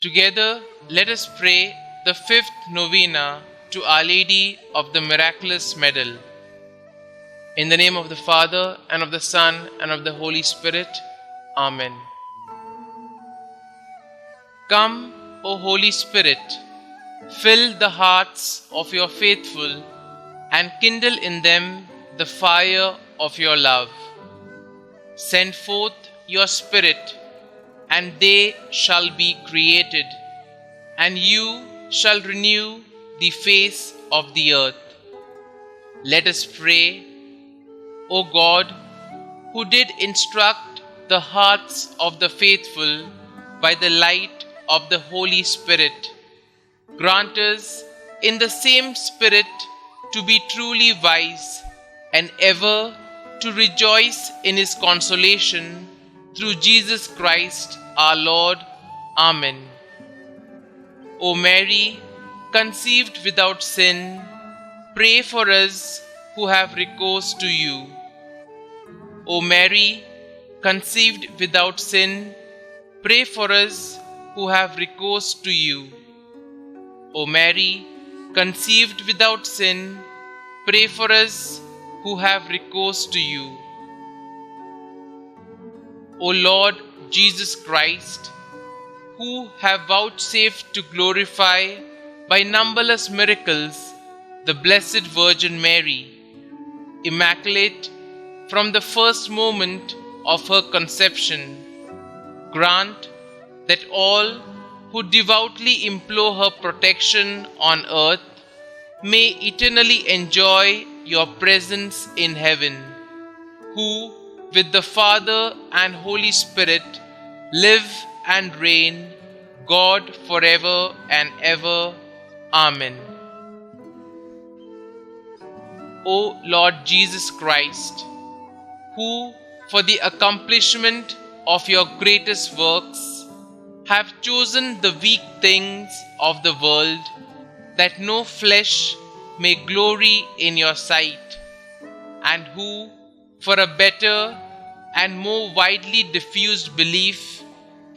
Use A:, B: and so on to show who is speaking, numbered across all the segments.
A: Together, let us pray the fifth novena to Our Lady of the Miraculous Medal. In the name of the Father, and of the Son, and of the Holy Spirit. Amen. Come, O Holy Spirit, fill the hearts of your faithful and kindle in them the fire of your love. Send forth your Spirit, and they shall be created, and you shall renew the face of the earth. Let us pray. O God, who did instruct the hearts of the faithful by the light of the Holy Spirit, grant us in the same Spirit to be truly wise and ever to rejoice in His consolation through Jesus Christ our Lord. Amen. O Mary, conceived without sin, pray for us who have recourse to you. O Mary, conceived without sin, pray for us who have recourse to you. O Mary, conceived without sin, pray for us who have recourse to you. O Lord Jesus Christ, who have vouchsafed to glorify by numberless miracles the Blessed Virgin Mary, immaculate from the first moment of her conception, grant that all who devoutly implore her protection on earth may eternally enjoy your presence in heaven, who with the Father and Holy Spirit live and reign, God forever and ever. Amen. O Lord Jesus Christ, who for the accomplishment of your greatest works have chosen the weak things of the world, that no flesh may glory in your sight, and who for a better and more widely diffused belief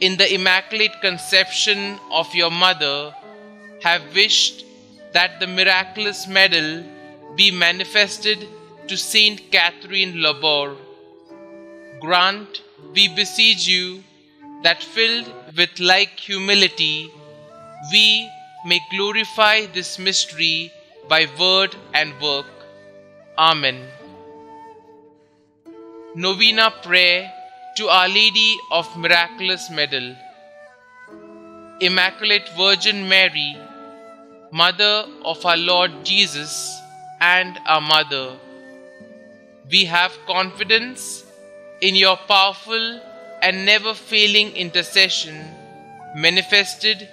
A: in the Immaculate Conception of your Mother, have wished that the miraculous medal be manifested to Saint Catherine Labor. Grant, we beseech you, that filled with like humility, we may glorify this mystery by word and work. Amen. Novena Prayer to Our Lady of Miraculous Medal. Immaculate Virgin Mary, Mother of our Lord Jesus and our Mother, we have confidence in your powerful and never-failing intercession, manifested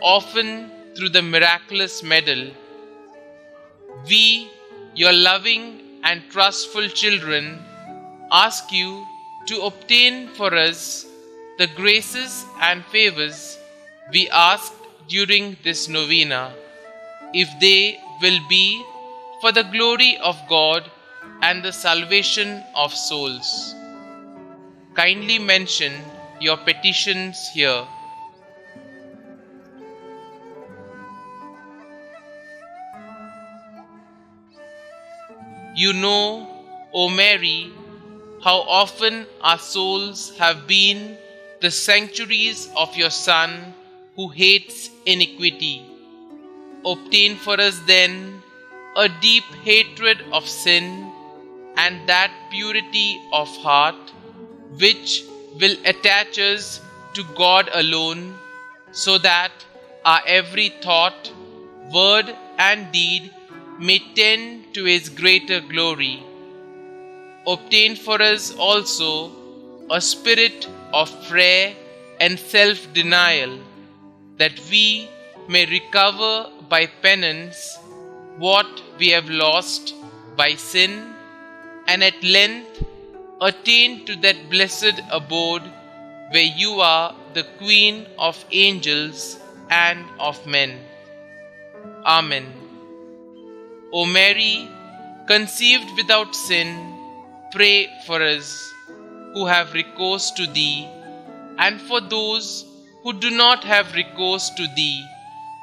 A: often through the miraculous medal. We, your loving and trustful children, ask you to obtain for us the graces and favors we ask during this novena, if they will be for the glory of God and the salvation of souls. Kindly mention your petitions here. You know, O Mary, how often our souls have been the sanctuaries of your Son who hates iniquity. Obtain for us then a deep hatred of sin and that purity of heart which will attach us to God alone, so that our every thought, word and deed may tend to His greater glory. Obtain for us also a spirit of prayer and self-denial, that we may recover by penance what we have lost by sin, and at length attain to that blessed abode where you are the Queen of angels and of men. Amen. O Mary, conceived without sin, pray for us who have recourse to Thee, and for those who do not have recourse to thee,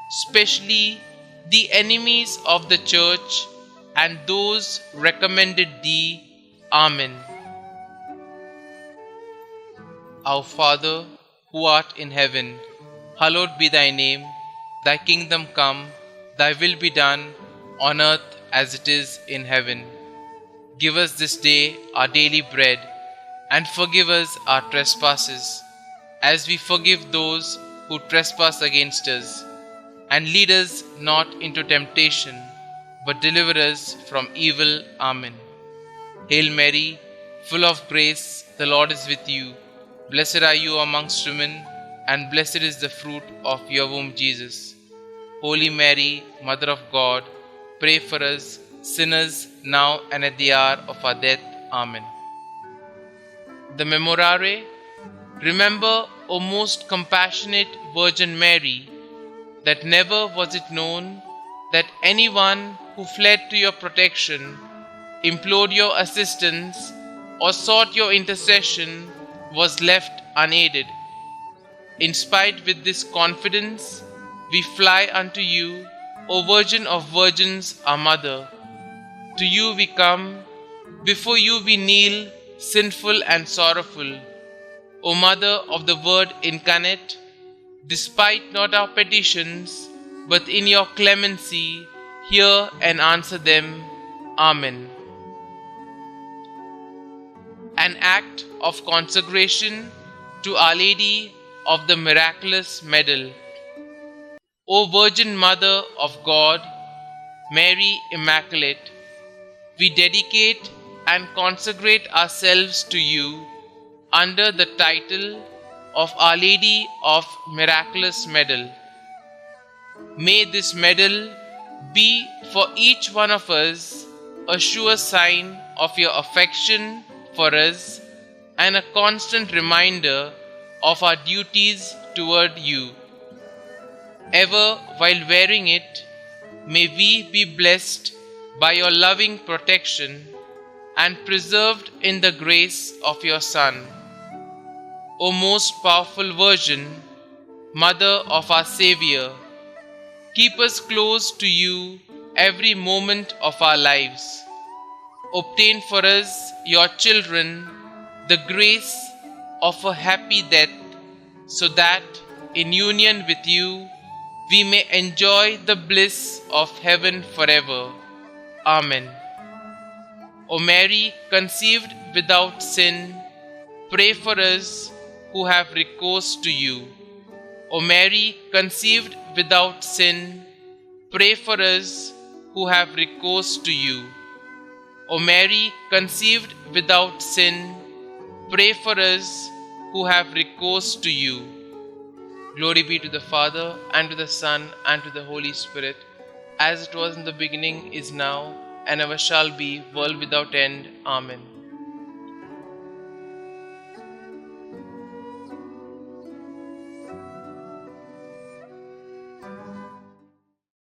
A: especially the enemies of the church and those recommended thee. Amen. Our Father, who art in heaven, hallowed be thy name. Thy kingdom come, thy will be done, on earth as it is in heaven. Give us this day our daily bread, and forgive us our trespasses, as we forgive those who trespass against us. And lead us not into temptation, but deliver us from evil. Amen. Hail Mary, full of grace, the Lord is with you. Blessed are you amongst women, and blessed is the fruit of your womb, Jesus. Holy Mary, Mother of God, pray for us sinners now and at the hour of our death. Amen. The Memorare. Remember, O most compassionate Virgin Mary, that never was it known that anyone who fled to your protection, implored your assistance, or sought your intercession was left unaided. In spite with this confidence, we fly unto you, O Virgin of Virgins, our Mother. To you we come, before you we kneel, sinful and sorrowful. O Mother of the Word incarnate, despite not our petitions, but in your clemency, hear and answer them. Amen. An act of consecration to Our Lady of the Miraculous Medal. O Virgin Mother of God, Mary Immaculate, we dedicate and consecrate ourselves to you under the title of Our Lady of Miraculous Medal. May this medal be for each one of us a sure sign of your affection for us and a constant reminder of our duties toward you. Ever while wearing it, may we be blessed by your loving protection and preserved in the grace of your Son. O most powerful Virgin, Mother of our Xavier, keep us close to you every moment of our lives. Obtain for us, your children, the grace of a happy death, so that, in union with you, we may enjoy the bliss of heaven forever. Amen. O Mary, conceived without sin, pray for us who have recourse to you. O Mary, conceived without sin, pray for us who have recourse to you. O Mary, conceived without sin, pray for us who have recourse to you. Glory be to the Father, and to the Son, and to the Holy Spirit, as it was in the beginning, is now, and ever shall be, world without end. Amen.